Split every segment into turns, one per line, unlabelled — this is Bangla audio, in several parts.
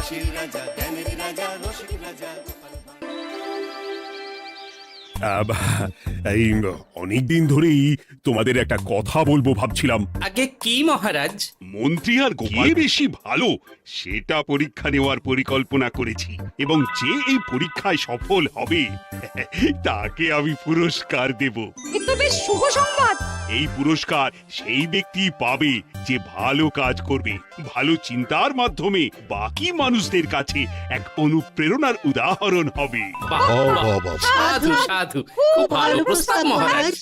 হাসির রাজা, জ্ঞানের রাজা, রসিক রাজা।
এই অনেকদিন ধরেই তোমাদের একটা কথা বলবো ভাবছিলাম।
আগে কি মহারাজ?
মন্ত্রী আর গোপাল বেশি ভালো সেটা পরীক্ষা নেওয়ার পরিকল্পনা করেছি, এবং যে এই পরীক্ষায় সফল হবে তাকে আমি পুরস্কার দেব।
এ তো বেশ শুভ সংবাদ।
এই পুরস্কার সেই ব্যক্তি পাবে যে ভালো কাজ করবে, ভালো চিন্তার মাধ্যমে বাকি মানুষদের কাছে এক অনুপ্রেরণার উদাহরণ হবে।
বাহ, বাহ, সাধু সাধু, খুব ভালো প্রস্তাব মহারাজ।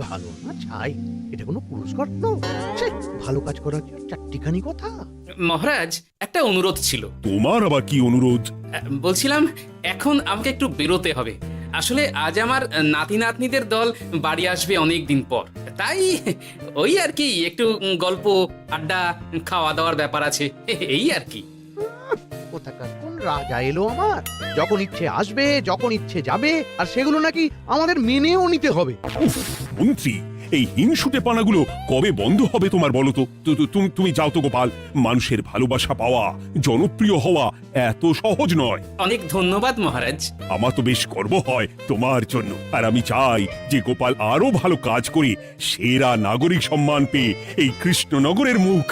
ভালো না চাই, এটা কোনো পুরস্কার তো ভালো কাজ করার চারটিখানি কথা।
মহারাজ, একটা অনুরোধ ছিল।
তোমার আবার কি অনুরোধ?
বলছিলাম এখন আমাকে একটু বেরোতে হবে। আসলে আজ আমার নাতি নাতনিদের দল বাড়ি আসবে অনেক দিন পর, তাই ওই আর কি একটু গল্প আড্ডা খাওয়া দাওয়ার ব্যাপার আছে, এই আর কি।
কোথাকার কোন রাজা এলো আমার, যখন ইচ্ছে আসবে যখন ইচ্ছে যাবে, আর সেগুলো নাকি আমাদের মেনেও নিতে হবে।
মন্ত্রী, এই হিংসুটে পানাগুলো কবে বন্ধ হবে তোমার বলো তো? তুমি যাও তো গোপাল, মানুষের ভালোবাসা পাওয়া, জনপ্রিয় হওয়া এত সহজ নয়।
অনেক ধন্যবাদ মহারাজ।
আমার তো বেশ গর্ব হয় তোমার জন্য, আর আমি চাই যে গোপাল আরো ভালো কাজ করে সেরা নাগরিক সম্মান পেয়ে এই কৃষ্ণনগরের মুখ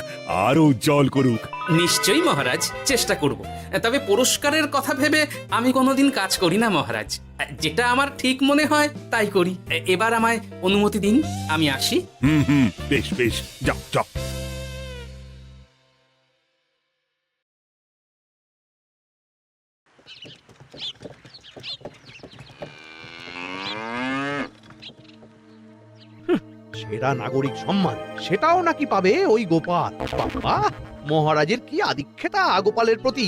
আরো উজ্জ্বল করুক।
নিশ্চয়ই মহারাজ, চেষ্টা করব। তবে পুরস্কারের কথা ভেবে আমি কোনোদিন কাজ করি না মহারাজ, যেটা আমার ঠিক মনে হয় তাই করি। এবার আমায় অনুমতি দিন, আমি আসি।
বেশ বেশ, যাও যাও।
সেরা নাগরিক সম্মান সেটাও নাকি পাবে ওই গোপাল। বাবা, মহারাজের কি আদিক্ষেতা গোপালের প্রতি,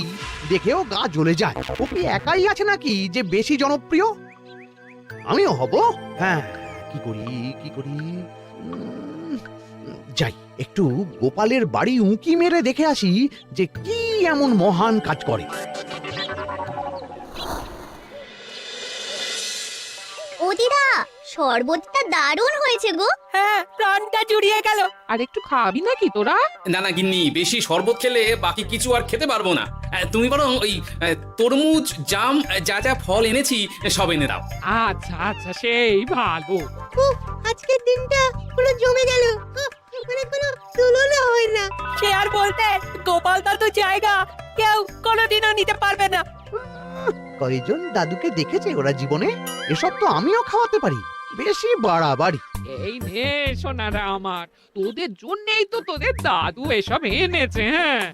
দেখেও গা জ্বলে যায়। ও কি একাই আছে নাকি যে বেশি জনপ্রিয়? আমিও হব। হ্যাঁ, কি করি কি করি, যাই একটু গোপালের বাড়ি উঁকি মেরে দেখে আসি যে কি এমন মহান কাজ করে।
ও দিদা, শরবতটা দারুণ হয়েছে গো।
হ্যাঁ, প্রাণটা জুড়িয়ে গেল। আর একটু খাবি নাকি তোরা?
না না গিন্নি, বেশি শরবত খেলে বাকি কিছু আর খেতে পারবো না। তুমি বরং ওই তরমুজ, জাম, যা যা ফল এনেছি সব এনে দাও।
আচ্ছা আচ্ছা, সেই ভালো।
আজকের দিনটা পুরো জমে গেল, মানে কোনো তুলনা হয় না।
সে আর বলতে, গোপাল দাদু জায়গা কেউ কোনোদিনও নিতে পারবে না।
কয়জন দাদুকে দেখেছে ওরা জীবনে? এসব তো আমিও খাওয়াতে পারি, বেশি বাড়াবাড়ি।
এই নে সোনারা আমার, তোদের জন্যই তো তোদের দাদু এসব এনেছে। হ্যাঁ,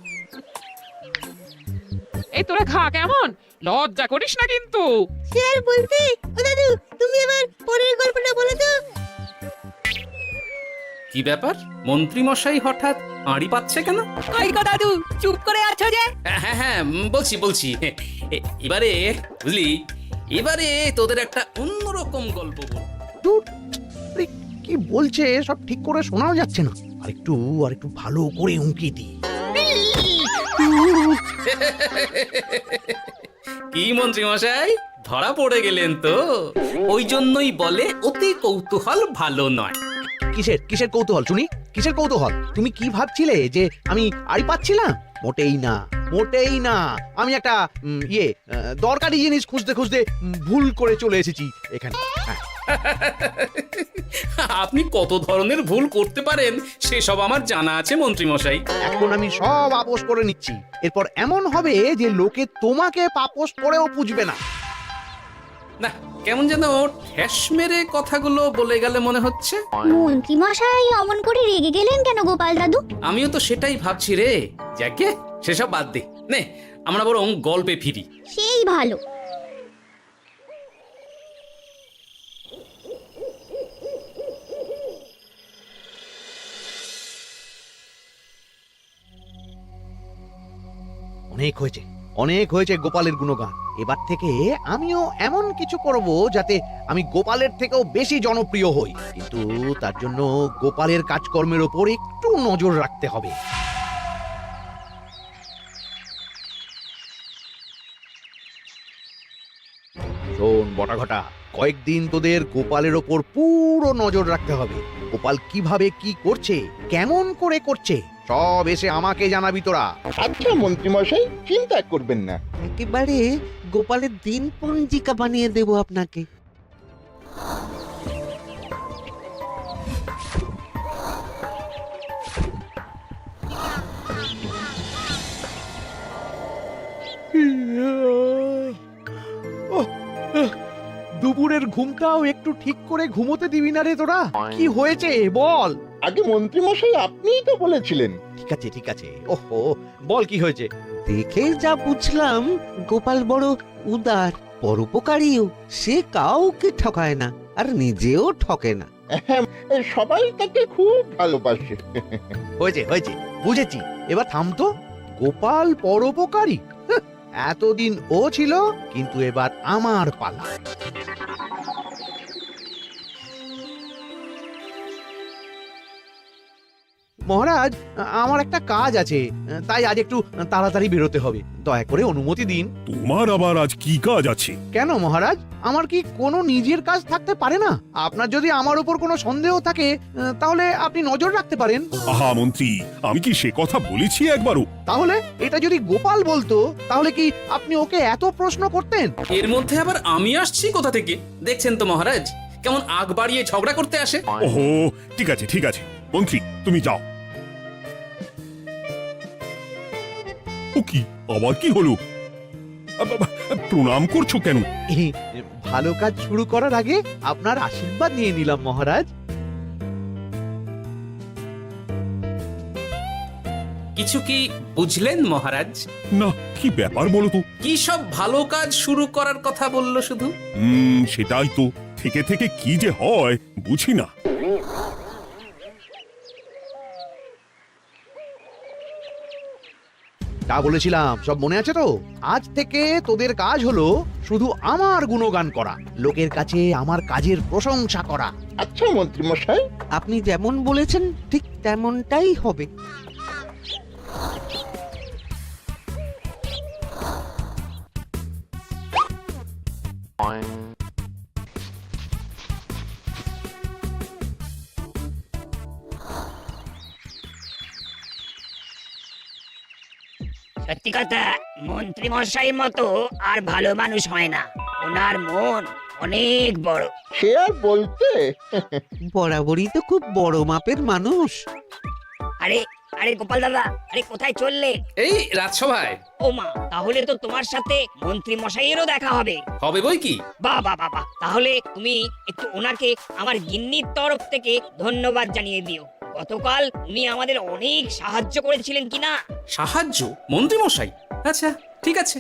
এই তোরা খা, কেমন লজ্জা করিস না কিন্তু।
সে আর বলতে, ও দাদু তুমি এবার পরের গল্পটা বলে তো।
কি ব্যাপার, মন্ত্রী মশাই হঠাৎ আড়ি পাচ্ছে কেন?
কই গো দাদু, চুপ করে আছো যে?
হ্যাঁ হ্যাঁ, বলছি। এবারে বুঝলি, এবারে তোদের একটা অন্যরকম গল্প বল।
ধুর, আরে কি বলছে সব ঠিক করে শোনাও যাচ্ছে না। আরেকটু ভালো করে উঁকি দি।
কি মন্ত্রী মশাই, ধরা পড়ে গেলেন তো? ওই জন্যই বলে অতি কৌতূহল ভালো নয়।
কিসের কৌতূহল শুনি, কিসের কৌতূহল? তুমি কি ভাবছিলে যে আমি আড়ি পাচ্ছিলাম? মোটেই না, মোটেই না। আমি একটা দরকারি জিনিস খুঁজতে খুঁজতে ভুল করে চলে এসেছি এখানে। হ্যাঁ।
আপনি কত ধরনের ভুল করতে পারেন সেসব আমার জানা আছে মন্ত্রী মশাই।
এখন আমি সব আপোষ করে নিচ্ছি। এরপর এমন হবে যে লোকে তোমাকে পাপোশ করেও পুজবে না।
না, কেমন যেন ঠেস মেরে কথাগুলো বলে গেলে মনে হচ্ছে।
মন্ত্রী মশাই অমন করে রেগে গেলেন কেন গোপাল দাদু?
আমিও তো সেটাই ভাবছি রে। যাকে সেসব বাদ দে, নে আমরা বরং গল্পে ফিরি।
সেই ভালো।
অনেক হয়েছে গোপালের গুণগান। এবার থেকে আমিও এমন কিছু করব যাতে আমি গোপালের থেকেও বেশি জনপ্রিয় হই, কিন্তু তার জন্য গোপালের কাজকর্মের ওপর একটু নজর রাখতে হবে। শোন বটাঘটা, কয়েকদিন তোদের গোপালের ওপর পুরো নজর রাখতে হবে। গোপাল কিভাবে কি করছে, কেমন করে করছে, সব এসে আমাকে জানাবি তোরা।
আচ্ছা মন্ত্রীমশাই, চিন্তা করবেন না।
একেবারে গোপালের দিন পঞ্জিকা বানিয়ে দেব আপনাকে।
দুপুরের ঘুমটাও একটু ঠিক করে ঘুমোতে দিবি না রে তোরা? কি হয়েছে বল।
আগে মন্ত্রীমশাই আপনিই তো বলেছিলেন।
ঠিক আছে ঠিক আছে, ওহো বল কি হয়েছে।
দেখে যা বুঝলাম গোপাল বড় উদার, পরোপকারীও। সে কাউকে ঠকায় না, আর নিজেও ঠকে না।
হ্যাঁ, সবাই তাকে খুব ভালোবাসে।
হয়েছে হয়েছে, বুঝেছি। এবার থাম তো। গোপাল পরোপকারী? হাহ, এতদিন ও ছিল, কিন্তু এবার আমার পালা। মহারাজ, আমার একটা কাজ আছে, তাই আজ একটু তাড়াতাড়ি বেরোতে হবে। দয়া করে অনুমতি দিন।
তোমার আবার আজ কি কাজ আছে?
কেন মহারাজ, আমার কি কোনো নিজের কাজ থাকতে পারে না? আপনার যদি আমার উপর কোনো সন্দেহ থাকে, তাহলে আপনি নজর রাখতে পারেন।
আহা মন্ত্রী, আমি কি সে কথা বলেছি একবারও?
তাহলে এটা যদি গোপাল বলতো, তাহলে কি আপনি ওকে এত প্রশ্ন করতেন?
এর মধ্যে আবার আমি আসছি কোথা থেকে? দেখছেন তো মহারাজ, কেমন আগ বাড়িয়ে ঝগড়া করতে আসে।
ওহো, ঠিক আছে ঠিক আছে, মন্ত্রী তুমি যাও। ও কি, আবার কি হলো? প্রণাম করছো কেন?
ভালো কাজ শুরু করার আগে আপনার আশীর্বাদ নিয়ে নিলাম মহারাজ।
কিছু কি বুঝলেন মহারাজ?
না, কি ব্যাপার বলো তো?
কি সব ভালো কাজ শুরু করার কথা বললো শুধু?
সেটাই তো, থেকে থেকে কি যে হয় বুঝি না।
তা বলেছিলাম সব মনে আছে তো? আজ থেকে তোদের কাজ হলো শুধু আমার গুণগান করা, লোকের কাছে আমার কাজের প্রশংসা করা।
আচ্ছা মন্ত্রীমশাই।
আপনি যেমন বলেছেন ঠিক তেমনটাই হবে।
সত্যি কথা, মন্ত্রী মশাইয়ের মতো আর ভালো মানুষ হয় না। ওনার মন অনেক বড়।
সে আর বলতে।
বরাবরই তো খুব বড় মাপের মানুষ।
আরে আরে গোপাল দাদা, আরে কোথায় চললে?
এই রাজসভায়।
ও মা, তাহলে তো তোমার সাথে মন্ত্রী মশাইয়েরও দেখা হবে।
হবে বই কি?
বাহ বাহ বাহ বাহ, তাহলে তুমি একটু ওনাকে আমার গিন্নির তরফ থেকে ধন্যবাদ জানিয়ে দিও। গতকাল উনি আমাদের অনেক সাহায্য করেছিলেন কিনা।
সাহায্য? মন্ত্রী মশাই? আচ্ছা ঠিক আছে।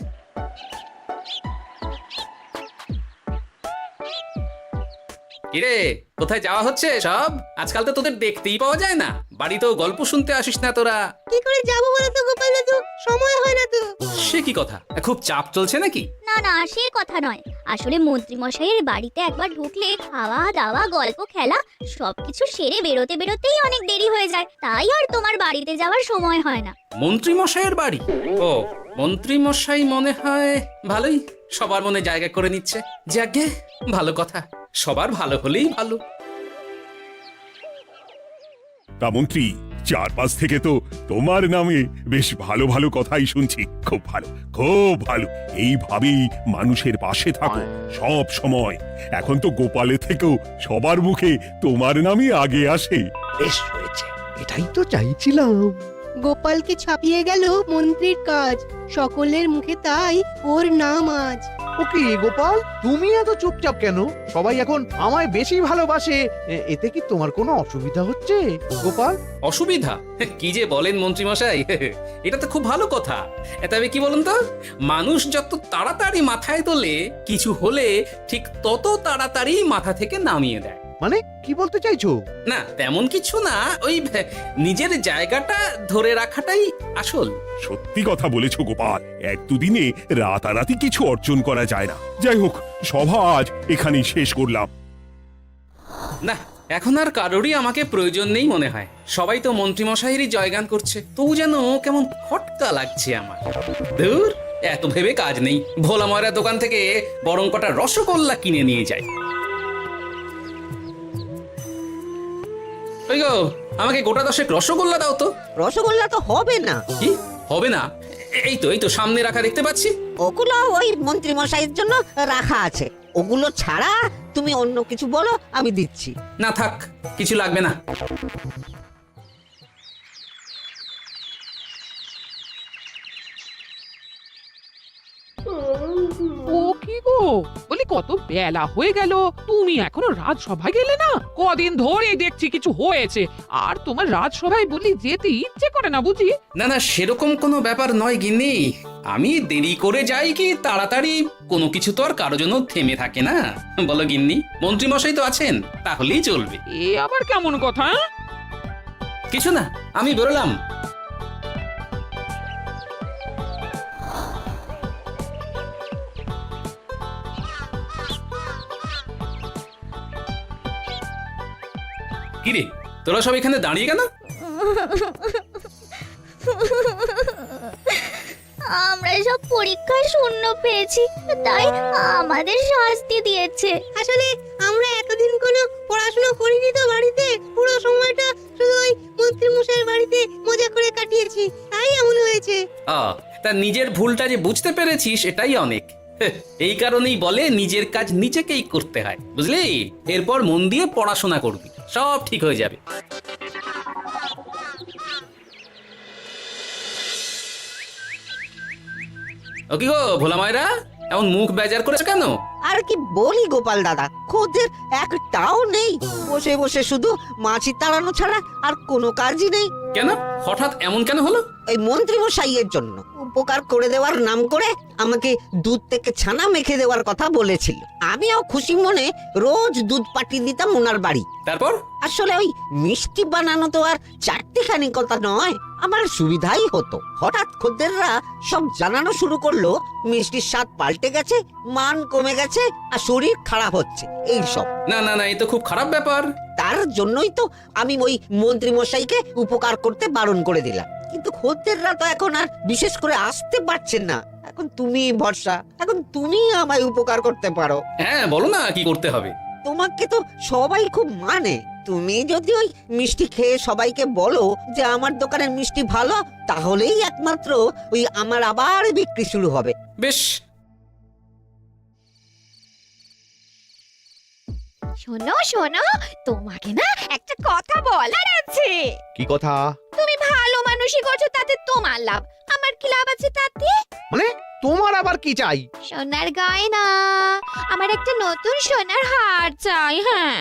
কিরে, কোথায় যাওয়া হচ্ছে সব? আজকাল তো তোদের দেখতেই পাওয়া যায় না। বাড়িতেও গল্প শুনতে আসিস না তোরা।
কি করে যাবো বলো তো গোপাল দাদু, সময় হয় না তো।
সে কি কথা, খুব চাপ চলছে নাকি?
না না, সে কথা নয়। আসলে মন্ত্রী মশাইয়ের বাড়িতে একবার ঢুকলে খাওয়া দাওয়া গল্প খেলা সবকিছু সেরে বেরোতে বেরোতেই অনেক দেরি হয়ে যায়, তাই আর তোমার বাড়িতে যাওয়ার সময় হয় না।
মন্ত্রী মশাইয়ের বাড়ি? ও, মন্ত্রী মশাই মনে হয় ভালোই সবার মনে জায়গা করে নিচ্ছে। যাকে ভালো কথা, সবার ভালো হলেই ভালো।
তা মন্ত্রী, চারপাশ থেকে তো তোমার নামে বেশ ভালো ভালো কথাই শুনছি। খুব ভালো, খুব ভালো। এইভাবেই মানুষের পাশে থাকো সব সময়। এখন তো গোপালে থেকেও সবার মুখে তোমার নামই আগে আসে।
বেশ হয়েছে, এটাই তো চাইছিলাম।
গোপালকে ছাপিয়ে গেল মন্ত্রীর কাজ, সকলের মুখে তাই ওর নাম আজ।
ওকে গোপাল, তুমি এত চুপচাপ কেন? সবাই এখন আমায় বেশি ভালোবাসে, এতে কি তোমার কোনো অসুবিধা হচ্ছে গোপাল?
অসুবিধা? কি যে বলেন মন্ত্রী মশাই, এটা তো খুব ভালো কথা। তবে কি বলুন তো, মানুষ যত তাড়াতাড়ি মাথায় তোলে, কিছু হলে ঠিক তত তাড়াতাড়ি মাথা থেকে নামিয়ে দেয়।
মানে কি বলতে চাইছো?
না তেমন কিছু না, ওই নিজের জায়গাটা ধরে রাখাটাই আসল।
সত্যি কথা বলেছো গোপাল, এক দুদিনে রাতারাতি কিছু অর্জন করা যায় না। যাই হোক, সভা আজ এখানেই শেষ করলাম।
না, এখন আর কারোরই আমাকে প্রয়োজন নেই মনে হয়। সবাই তো মন্ত্রী মশাইয়েরই জয়গান করছে, তবু যেন কেমন খটকা লাগছে আমার। ধুর, এত ভেবে কাজ নেই। ভোলা ময়রা দোকান থেকে বরং কটা রসগোল্লা কিনে নিয়ে যায়। ওই গো, আমাকে গোটা 10 রসগোল্লা দাও তো।
রসগোল্লা তো হবে না।
কি হবে না? এই তো সামনে রাখা দেখতে পাচ্ছি।
ওগুলো ওই মন্ত্রী মশাইয়ের জন্য রাখা আছে। ওগুলো ছাড়া তুমি অন্য কিছু বলো, আমি দিচ্ছি।
না থাক, কিছু লাগবে না।
ও কি গো, বলি কত বেলা হয়ে গেল, তুমি এখনো রাজসভায় গেলে না? কদিন ধরে দেখছি কিছু হয়েছে, আর তোমার রাজসভায় বলি যেতে ইচ্ছে করে না বুঝি?
না সেরকম কোনো ব্যাপার নয় গিন্নি। আমি দেরি করে যাই কি তাড়াতাড়ি, কোনো কিছু তো আর কারো জন্য থেমে থাকে না, বলো গিন্নি। মন্ত্রী মশাই তো আছেন, তাহলেই চলবে।
এ আবার কেমন কথা?
কিছু না, আমি বেরোলাম। কিরে, তোরা সব এখানে দাঁড়িয়ে কেন?
আমরা সব পরীক্ষায় শূন্য পেয়েছি, তাই আমাদের শাস্তি দিয়েছে।
আসলে আমরা এতদিন কোনো পড়াশোনা করিনি তো বাড়িতে, পুরো সময়টা শুধু ওই মন্ত্রী মশাইয়ের বাড়িতে মজা করে কাটিয়েছি, তাই এমন হয়েছে।
তা নিজের ভুলটা যে বুঝতে পেরেছিস এটাই অনেক। এই কারণেই বলে নিজের কাজ নিজেকেই করতে হয়, বুঝলি? এরপর মন দিয়ে পড়াশোনা করবি, সব ঠিক হয়ে যাবে। ও কি গো ভোলা মায়েরা, এমন মুখ বেজার করেছে কেন?
আর কি বলি গোপাল দাদা, খদ্দের একটাও নেই। বসে বসে শুধু মাছি তাড়ানো ছাড়া আর কোনো কাজই নেই।
কেন হঠাৎ এমন কেন হলো?
এই মন্ত্রী মশাইয়ের জন্য উপকার করে দেওয়ার নাম করে আমাকে দুধ থেকে ছানা মেখে দেওয়ার কথা বলেছিল। আমিও খুশি মনে রোজ দুধ পাঠিয়ে দিতাম ওনার বাড়ি।
তারপর?
আসলে ওই মিষ্টি বানানো তো আর চারটিখানি কথা নয়, আমার সুবিধাই হতো। হঠাৎ খদ্দেররা সব জানানো শুরু করলো মিষ্টির স্বাদ পাল্টে গেছে, মান কমে গেছে, আর শরীর খারাপ হচ্ছে, এই সব।
না এই তো খুব খারাপ ব্যাপার।
তার জন্যই তো আমি ওই মন্ত্রী মশাইকে উপকার করতে বারণ করে দিলাম। কিন্তু খদ্দেররা তো এখন আর বিশেষ করে আসতে পারছেন না। এখন তুমি ভরসা, এখন তুমি আমায় উপকার করতে পারো।
হ্যাঁ বলো না কি করতে হবে।
তোমাকে তো সবাই খুব মানে। তুমি যদি ওই মিষ্টি খেয়ে সবাইকে বলো যে আমার দোকানের মিষ্টি ভালো, তাহলেই একমাত্র ওই আমার আবার বিক্রি শুরু হবে।
বেশ।
শোনো, তোমাকে না একটা কথা বলার আছে।
কি কথা?
তুমি ভালো মানুষই করছো, তাতে তোমার লাভ, আমার কি লাভ আছে তাতে?
মানে তোমার আবার কি চাই?
সোনার গয়না, আমার একটা নতুন সোনার হার চাই। হ্যাঁ,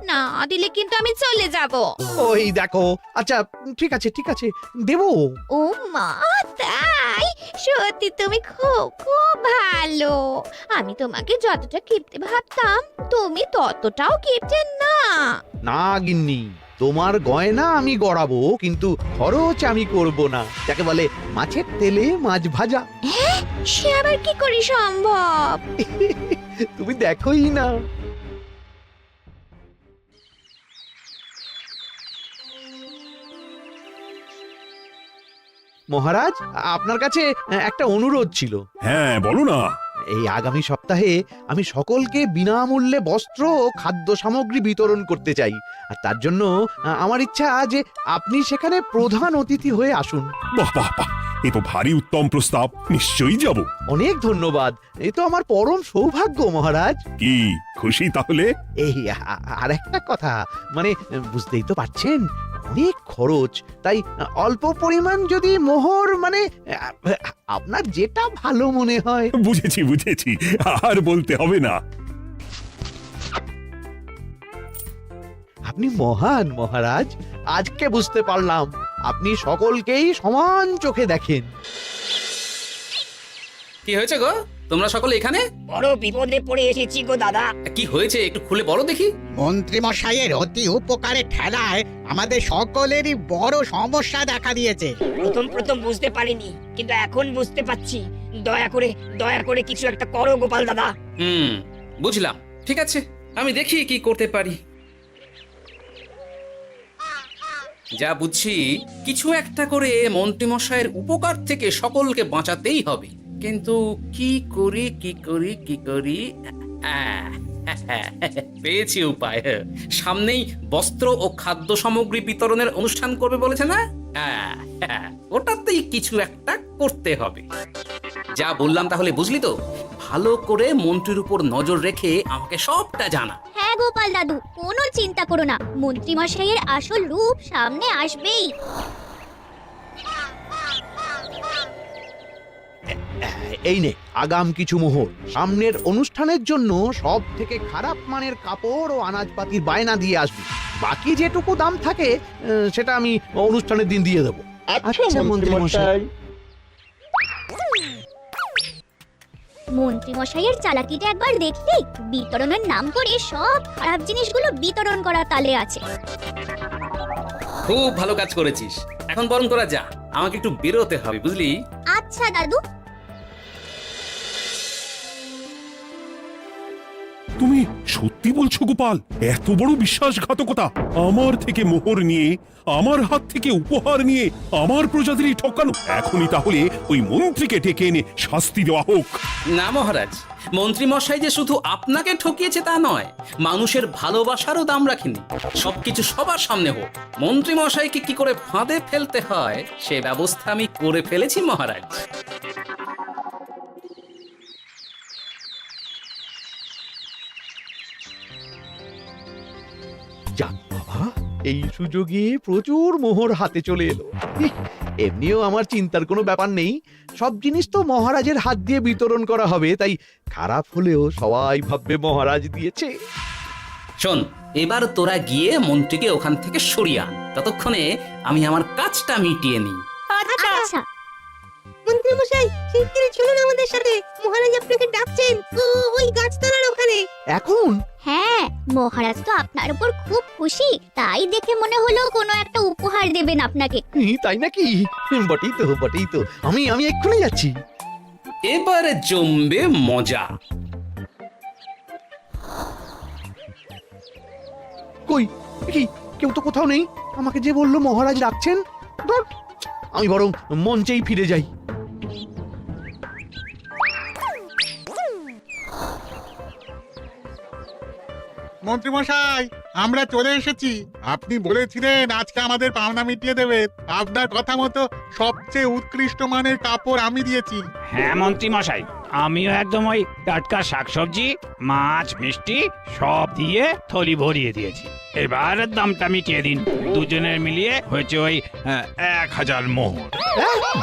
না দিলে কিন্তু আমি চলে যাব।
ওই দেখো, আচ্ছা ঠিক আছে দেবো।
ও মা, তাই? সত্যি তুমি খুব খুব ভালো। আমি তোমাকে যতটা কিপটে ভাবতাম, তুমি ততটাও কিপটে না।
না গিন্নি, তোমার গয়না আমি গড়াবো, কিন্তু খরচ আমি করব না। যাকে বলে মাছের তেলে মাছ ভাজা।
সে আবার কি করে সম্ভব?
তুমি দেখোই না। মহারাজ, আপনার কাছে একটা অনুরোধ ছিল।
হ্যাঁ বলো না।
এই আগামী সপ্তাহে আমি সকলকে বিনামূল্যে বস্ত্র ও খাদ্য সামগ্রী বিতরণ করতে চাই। আর তার জন্য আমার ইচ্ছা যে আপনি সেখানে প্রধান অতিথি হয়ে আসুন।
বাহ, এ তো ভারী উত্তম প্রস্তাব, নিশ্চয়ই যাব।
অনেক ধন্যবাদ, এই তো আমার পরম সৌভাগ্য মহারাজ।
কি খুশি তাহলে?
এই আর একটা কথা, মানে বুঝতেই তো পারছেন অনেক খরচ, তাই অল্প পরিমাণ যদি মোহর, মানে আপনার যেটা ভালো মনে হয়।
বুঝেছি, আর বলতে হবে না।
আপনি মহান মহারাজ, আজকে বুঝতে পারলাম আপনি সকলকেই সমান চোখে দেখেন।
কি হয়েছে গো, তোমরা সকলে এখানে?
বড় বিপদে পড়ে এসেছি গো দাদা।
কি হয়েছে একটু খুলে বলো দেখি।
মন্ত্রী মশাইয়ের অতি উপকারে ঠেলায় আমাদের সকলেরই বড় সমস্যা দেখা দিয়েছে।
প্রথম বুঝতে পারিনি, কিন্তু এখন বুঝতে পারছি। দয়া করে কিছু একটা করো গোপাল দাদা।
বুঝলাম, ঠিক আছে, আমি দেখি কি করতে পারি। যা বুঝছি, কিছু একটা করে মন্ত্রীমশাইয়ের উপকার থেকে সকলকে বাঁচাতেই হবে। কিন্তু কি করি পেয়েছি উপায়। সামনেই বস্ত্র ও খাদ্য সামগ্রী বিতরণের অনুষ্ঠান করবে বলেছে না? ওটাতেই কিছু একটা করতে হবে। যা বললাম তাহলে বুঝলি তো? ভালো করে মন্ত্রীর উপর নজর রেখে আমাকে সবটা জানা।
হ্যাঁ গোপাল দাদু, কোনো চিন্তা করো না, মন্ত্রী মশাইয়ের আসল রূপ সামনে আসবেই।
এই নে আগাম কিছু মোহর। সামনের অনুষ্ঠানের জন্য সব থেকে খারাপ মানের কাপড় ও আনাজপাতির বায়না দিয়ে আসবি। বাকি যেটুকু দাম থাকে সেটা আমি অনুষ্ঠানের দিন দিয়ে দেবো।
আচ্ছা মন্ত্রী মশাই।
মন্ত্রী মশাইয়ের চালাকিটা একবার দেখলি? বিতরণের নাম করে সব খারাপ জিনিসগুলো বিতরণ করা তালে আছে।
খুব ভালো কাজ করেছিস। এখন বরং তোরা যা, আমাকে একটু বেরোতে হবে বুঝলি।
আচ্ছা দাদু।
তুমি সত্যি বলছো গোপাল? এত বড় বিশ্বাসঘাতকতা! আমার থেকে মোহর নিয়ে, আমার হাত থেকে উপহার নিয়ে আমার প্রজাদেরই ঠকানো। এখনই তাহলে ওই মন্ত্রীকে ডেকে এনে শাস্তি দেওয়া হোক।
না মহারাজ, মন্ত্রী মশাই যে শুধু আপনাকে ঠকিয়েছে তা নয়, মানুষের ভালোবাসারও দাম রাখেনি। সবকিছু সবার সামনে হোক। মন্ত্রী মশাইকে কি করে ফাঁদে ফেলতে হয় সে ব্যবস্থা আমি করে ফেলেছি মহারাজ।
যাক বাবা, এই সুযোগে প্রচুর মোহর হাতে চলে এলো। এমনিও আমার চিন্তার কোনো ব্যাপার নেই, সব জিনিস তো মহারাজের হাত দিয়ে বিতরণ করা হবে, তাই খারাপ হলেও সবাই ভাববে মহারাজ দিয়েছে।
শোন, এবার তোরা গিয়ে মন্ত্রীকে ওখান থেকে সরিয়ে আন। ততক্ষণে আমি আমার কাজটা মিটিয়ে নিই।
আচ্ছা।
মন্ত্রী মশাই শিগগিরই চলুন আমাদের সাথে, মহারাজ আপনাকে ডাকছেন ওই গাছতলার ওখানে।
এখন
হ্যাঁ, মহারাজ তো আপনার উপর খুব খুশি, তাই দেখে মনে হলো কোনো একটা উপহার দেবেন আপনাকে।
তাই নাকি? বটেই তো আমি এক্ষুনি যাচ্ছি।
এবারে জমবে মজা।
কই কি কেউ তো কোথাও নেই। আমাকে যে বললো মহারাজ ডাকছেন, ধুর, আমি বরং মঞ্চেই ফিরে যাই।
মন্ত্রী মশাই, আমরা চলে এসেছি। আপনি বলেছিলেন আজকে আমাদের পাওনা মিটিয়ে দেবেন। আপনার কথা মতো সবচেয়ে উৎকৃষ্ট মানের কাপড় আমি দিয়েছি।
হ্যাঁ মন্ত্রী মশাই, আমিও একদম ওই টাটকা শাকসবজি, মাছ, মিষ্টি সব দিয়ে থলি ভরিয়ে দিয়েছি। এবার দামটা মিটিয়ে দিন। দুজনের মিলিয়ে হয়েছে ওই 1000 মোহর।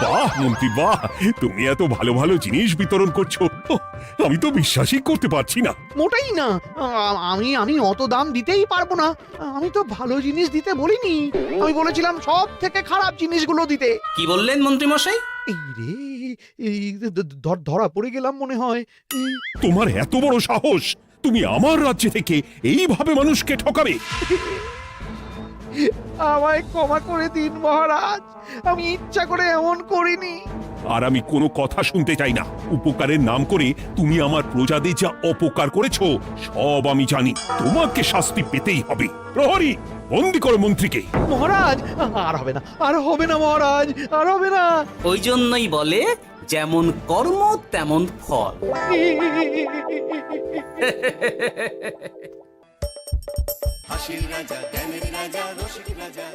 বাহ মন্ত্রী বাহ, তুমি এত ভালো ভালো জিনিস বিতরণ করছো, ওহ, আমি তো বিশ্বাসই করতে পারছি না।
মোটাই না, আমি অত দাম দিতেই পারবো না। আমি তো ভালো জিনিস দিতে বলিনি, আমি বলেছিলাম সব থেকে খারাপ জিনিসগুলো দিতে।
কি বললেন মন্ত্রী মশাই?
এই রে, এই ধরা পড়ে গেলাম মনে হয়।
তোমার এত বড় সাহস, তুমি আমার রাজ্য থেকে এইভাবে মানুষকে ঠকাবে?
আমায় ক্ষমা করে দিন মহারাজ, আমি ইচ্ছা করে এমন করিনি।
আর আমি কোনো কথা শুনতে চাই না। উপকারের নাম করে তুমি আমার প্রজাদের যা অপকার করেছো সব আমি জানি। তোমাকে শাস্তি পেতেই হবে। প্রহরী, বন্দি করো মন্ত্রীকে।
মহারাজ, আর হবে না মহারাজ, আর হবে না।
ওই জন্যই বলে যেমন কর্ম তেমন ফল।
হাসির রাজা জ্ঞানের রাজা রসিক রাজা